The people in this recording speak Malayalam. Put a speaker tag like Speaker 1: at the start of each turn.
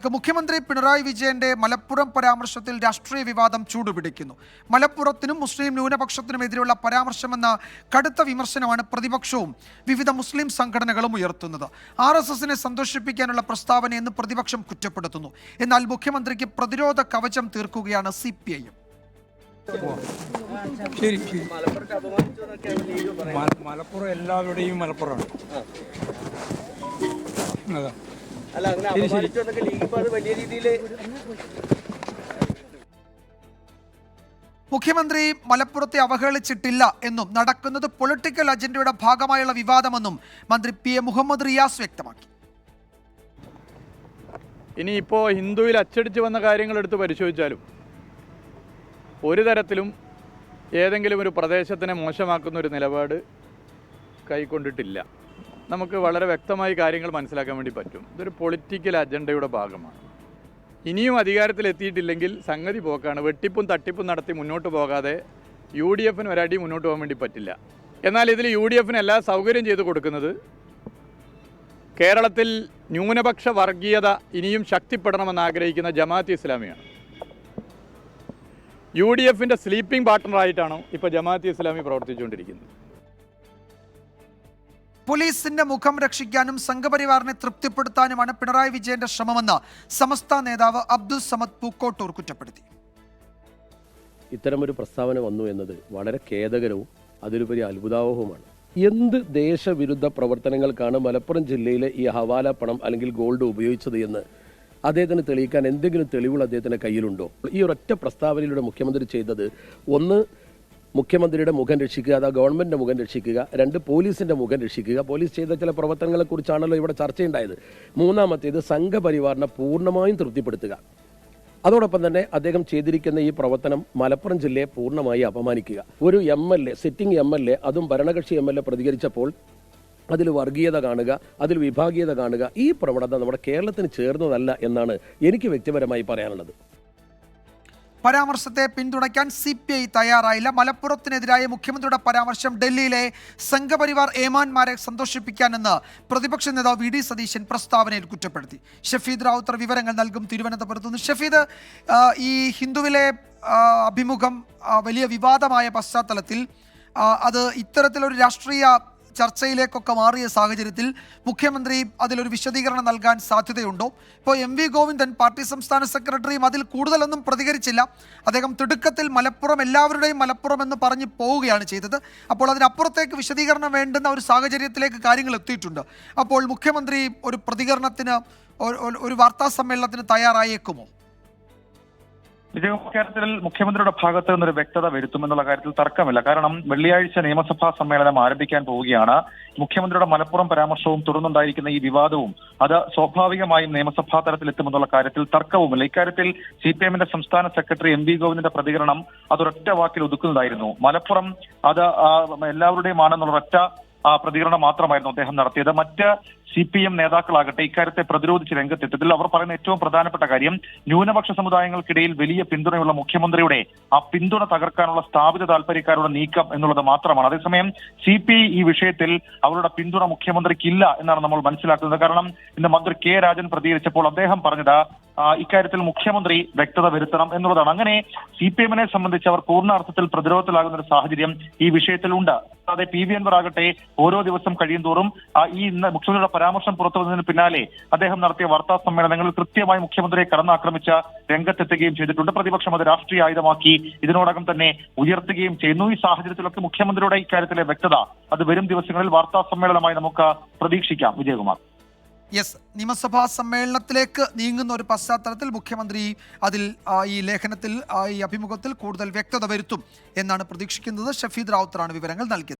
Speaker 1: മുഖ്യമന്ത്രി പിണറായി വിജയന്റെ മലപ്പുറം പരാമർശത്തിൽ രാഷ്ട്രീയ വിവാദം ചൂടുപിടിക്കുന്നു. മലപ്പുറത്തിനും മുസ്ലിം ന്യൂനപക്ഷത്തിനുമെതിരെയുള്ള പരാമർശമെന്ന കടുത്ത വിമർശനമാണ് പ്രതിപക്ഷവും വിവിധ മുസ്ലിം സംഘടനകളും ഉയർത്തുന്നത്. RSSനെ സന്തോഷിപ്പിക്കാനുള്ള പ്രസ്താവനയെന്ന് പ്രതിപക്ഷം കുറ്റപ്പെടുത്തുന്നു. എന്നാൽ മുഖ്യമന്ത്രിക്ക് പ്രതിരോധ കവചം തീർക്കുകയാണ് CPIM.
Speaker 2: മലപ്പുറം എല്ലാവരുടെയും മലപ്പുറമാണ്.
Speaker 1: മുഖ്യമന്ത്രി മലപ്പുറത്തെ അവഹേളിച്ചിട്ടില്ല എന്നും നടക്കുന്നത് പൊളിറ്റിക്കൽ അജണ്ടയുടെ ഭാഗമായുള്ള വിവാദമെന്നും മന്ത്രി PM മുഹമ്മദ് റിയാസ് വ്യക്തമാക്കി.
Speaker 3: ഇനിയിപ്പോൾ ഹിന്ദുവിൽ അച്ചടിച്ച് വന്ന കാര്യങ്ങൾ എടുത്ത് പരിശോധിച്ചാലും ഒരു തരത്തിലും ഏതെങ്കിലും ഒരു പ്രദേശത്തിനെ മോശമാക്കുന്ന ഒരു നിലപാട് കൈക്കൊണ്ടിട്ടില്ല. നമുക്ക് വളരെ വ്യക്തമായി കാര്യങ്ങൾ മനസ്സിലാക്കാൻ വേണ്ടി പറ്റും. ഇതൊരു പൊളിറ്റിക്കൽ അജണ്ടയുടെ ഭാഗമാണ്. ഇനിയും അധികാരത്തിലെത്തിയിട്ടില്ലെങ്കിൽ സംഗതി പോക്കാണ്. വെട്ടിപ്പും തട്ടിപ്പും നടത്തി മുന്നോട്ട് പോകാതെ UDFന് ഒരടി മുന്നോട്ട് പോകാൻ വേണ്ടി പറ്റില്ല. എന്നാൽ ഇതിൽ UDFന് എല്ലാ സൗകര്യം ചെയ്തു കൊടുക്കുന്നത് കേരളത്തിൽ ന്യൂനപക്ഷ വർഗീയത ഇനിയും ശക്തിപ്പെടണമെന്ന് ആഗ്രഹിക്കുന്ന ജമാഅത്തെ ഇസ്ലാമിയാണ്. UDFന്റെ സ്ലീപ്പിംഗ് പാർട്ട്ണറായിട്ടാണ് ഇപ്പോൾ ജമാഅത്തെ ഇസ്ലാമി പ്രവർത്തിച്ചുകൊണ്ടിരിക്കുന്നത്.
Speaker 1: പോലീസിന്റെ മുഖം രക്ഷിക്കാനും സംഘപരിവാറിനെ തൃപ്തിപ്പെടുത്താനുമാണ് പിണറായി വിജയന്റെ ശ്രമമെന്ന് സമസ്ത നേതാവ് അബ്ദുൽ സമദ് പൂക്കോട്ടൂർ കുറ്റപ്പെടുത്തി.
Speaker 4: ഇത്തരമൊരു പ്രസ്താവന വന്നു എന്നത് വളരെ ഖേദകരവും അതിലുപരി അത്ഭുതാവഹവുമാണ്. എന്ത് ദേശവിരുദ്ധ പ്രവർത്തനങ്ങൾക്കാണ് മലപ്പുറം ജില്ലയിലെ ഈ ഹവാല പണം അല്ലെങ്കിൽ ഗോൾഡ് ഉപയോഗിച്ചത് എന്ന് അദ്ദേഹത്തിന് തെളിയിക്കാൻ എന്തെങ്കിലും തെളിവുകൾ അദ്ദേഹത്തിൻ്റെ കയ്യിലുണ്ടോ? ഈ ഒരൊറ്റ പ്രസ്താവനയിലൂടെ മുഖ്യമന്ത്രി ചെയ്തത്, ഒന്ന്, മുഖ്യമന്ത്രിയുടെ മുഖം രക്ഷിക്കുക, അതാ ഗവൺമെൻറ്റിൻ്റെ മുഖം രക്ഷിക്കുക. രണ്ട്, പോലീസിൻ്റെ മുഖം രക്ഷിക്കുക. പോലീസ് ചെയ്ത ചില പ്രവർത്തനങ്ങളെക്കുറിച്ചാണല്ലോ ഇവിടെ ചർച്ചയുണ്ടായത്. മൂന്നാമത്തേത്, സംഘപരിവാറിനെ പൂർണ്ണമായും തൃപ്തിപ്പെടുത്തുക. അതോടൊപ്പം തന്നെ അദ്ദേഹം ചെയ്തിരിക്കുന്ന ഈ പ്രവർത്തനം മലപ്പുറം ജില്ലയെ പൂർണ്ണമായി അപമാനിക്കുക. ഒരു MLA, സിറ്റിംഗ് MLA, അതും ഭരണകക്ഷി MLA പ്രതികരിച്ചപ്പോൾ അതിൽ വർഗീയത കാണുക, അതിൽ വിഭാഗീയത കാണുക, ഈ പ്രവണത നമ്മുടെ കേരളത്തിന് ചേർന്നതല്ല എന്നാണ് എനിക്ക് വ്യക്തിപരമായി പറയാനുള്ളത്.
Speaker 1: പരാമർശത്തെ പിന്തുണയ്ക്കാൻ CPI തയ്യാറായില്ല. മലപ്പുറത്തിനെതിരായ മുഖ്യമന്ത്രിയുടെ പരാമർശം ഡൽഹിയിലെ സംഘപരിവാർ ഏമാന്മാരെ സന്തോഷിപ്പിക്കാനെന്ന് പ്രതിപക്ഷ നേതാവ് VD സതീശൻ പ്രസ്താവനയിൽ കുറ്റപ്പെടുത്തി. ഷഫീദ് റാവുത്തർ വിവരങ്ങൾ നൽകും തിരുവനന്തപുരത്ത് നിന്ന്. ഷഫീദ്, ഈ ഹിന്ദുവിലെ അഭിമുഖം വലിയ വിവാദമായ പശ്ചാത്തലത്തിൽ അത് ഇത്തരത്തിലൊരു രാഷ്ട്രീയ ചർച്ചയിലേക്കൊക്കെ മാറിയ സാഹചര്യത്തിൽ മുഖ്യമന്ത്രി അതിലൊരു വിശദീകരണം നൽകാൻ സാധ്യതയുണ്ടോ? ഇപ്പോൾ MV ഗോവിന്ദൻ, പാർട്ടി സംസ്ഥാന സെക്രട്ടറിയും അതിൽ കൂടുതലൊന്നും പ്രതികരിച്ചില്ല. അദ്ദേഹം തിടുക്കത്തിൽ മലപ്പുറം എല്ലാവരുടെയും മലപ്പുറം എന്ന് പറഞ്ഞ് പോവുകയാണ് ചെയ്തത്. അപ്പോൾ അതിനപ്പുറത്തേക്ക് വിശദീകരണം വേണ്ടുന്ന ഒരു സാഹചര്യത്തിലേക്ക് കാര്യങ്ങൾ എത്തിയിട്ടുണ്ട്. അപ്പോൾ മുഖ്യമന്ത്രി ഒരു പ്രതികരണത്തിന്, ഒരു വാർത്താ സമ്മേളനത്തിന് തയ്യാറായേക്കുമോ?
Speaker 5: വിജയകാര്യത്തിൽ മുഖ്യമന്ത്രിയുടെ ഭാഗത്ത് നിന്നൊരു വ്യക്തത വരുത്തുമെന്നുള്ള കാര്യത്തിൽ തർക്കമില്ല. കാരണം വെള്ളിയാഴ്ച നിയമസഭാ സമ്മേളനം ആരംഭിക്കാൻ പോവുകയാണ്. മുഖ്യമന്ത്രിയുടെ മലപ്പുറം പരാമർശവും തുടർന്നുണ്ടായിരിക്കുന്ന ഈ വിവാദവും അത് സ്വാഭാവികമായും നിയമസഭാ തലത്തിലെത്തുമെന്നുള്ള കാര്യത്തിൽ തർക്കവുമില്ല. ഇക്കാര്യത്തിൽ CPIMന്റെ സംസ്ഥാന സെക്രട്ടറി MV ഗോവിന്ദന്റെ പ്രതികരണം അതൊരൊറ്റ വാക്കിൽ ഒതുക്കുന്നതായിരുന്നു. മലപ്പുറം അത് എല്ലാവരുടെയും ആണെന്നുള്ളൊരൊറ്റ പ്രതികരണം മാത്രമായിരുന്നു അദ്ദേഹം നടത്തിയത്. മറ്റ് CPIM നേതാക്കളാകട്ടെ ഇക്കാര്യത്തെ പ്രതിരോധിച്ച് രംഗത്തെത്തത്തിൽ അവർ പറയുന്ന ഏറ്റവും പ്രധാനപ്പെട്ട കാര്യം, ന്യൂനപക്ഷ സമുദായങ്ങൾക്കിടയിൽ വലിയ പിന്തുണയുള്ള മുഖ്യമന്ത്രിയുടെ ആ പിന്തുണ തകർക്കാനുള്ള സ്ഥാപിത താല്പര്യക്കാരുടെ നീക്കം എന്നുള്ളത് മാത്രമാണ്. അതേസമയം CPI ഈ വിഷയത്തിൽ അവരുടെ പിന്തുണ മുഖ്യമന്ത്രിക്കില്ല എന്നാണ് നമ്മൾ മനസ്സിലാക്കുന്നത്. കാരണം ഇന്ന് മന്ത്രി K രാജൻ പ്രതികരിച്ചപ്പോൾ അദ്ദേഹം പറഞ്ഞത് ഇക്കാര്യത്തിൽ മുഖ്യമന്ത്രി വ്യക്തത വരുത്തണം എന്നുള്ളതാണ്. അങ്ങനെ CPIMനെ സംബന്ധിച്ച് അവർ പൂർണ്ണാർത്ഥത്തിൽ പ്രതിരോധത്തിലാകുന്ന ഒരു സാഹചര്യം ഈ വിഷയത്തിലുണ്ട്. അതെ, PV അൻവർ ആകട്ടെ ഓരോ ദിവസം കഴിയും തോറും ഈ മുഖ്യമന്ത്രിയുടെ പരാമർശം പുറത്തു വന്നതിന് പിന്നാലെ അദ്ദേഹം നടത്തിയ വാർത്താ സമ്മേളനങ്ങളിൽ കൃത്യമായി മുഖ്യമന്ത്രിയെ കടന്നാക്രമിച്ച രംഗത്തെത്തുകയും ചെയ്തിട്ടുണ്ട്. പ്രതിപക്ഷം അത് രാഷ്ട്രീയ ആയുധമാക്കി ഇതിനോടകം തന്നെ ഉയർത്തുകയും ചെയ്യുന്നു. ഈ സാഹചര്യത്തിലൊക്കെ മുഖ്യമന്ത്രിയുടെ ഇക്കാര്യത്തിലെ വ്യക്തത അത് വരും ദിവസങ്ങളിൽ വാർത്താ സമ്മേളനമായി നമുക്ക് പ്രതീക്ഷിക്കാം. വിജയകുമാർ.
Speaker 1: യെസ്, നിയമസഭാ സമ്മേളനത്തിലേക്ക് നീങ്ങുന്ന ഒരു പശ്ചാത്തലത്തിൽ മുഖ്യമന്ത്രി അതിൽ ഈ ലേഖനത്തിൽ, ഈ അഭിമുഖത്തിൽ കൂടുതൽ വ്യക്തത വരുത്തും എന്നാണ് പ്രതീക്ഷിക്കുന്നത്. ഷഫീദ് റാവുത്തറാണ് വിവരങ്ങൾ നൽകിയത്.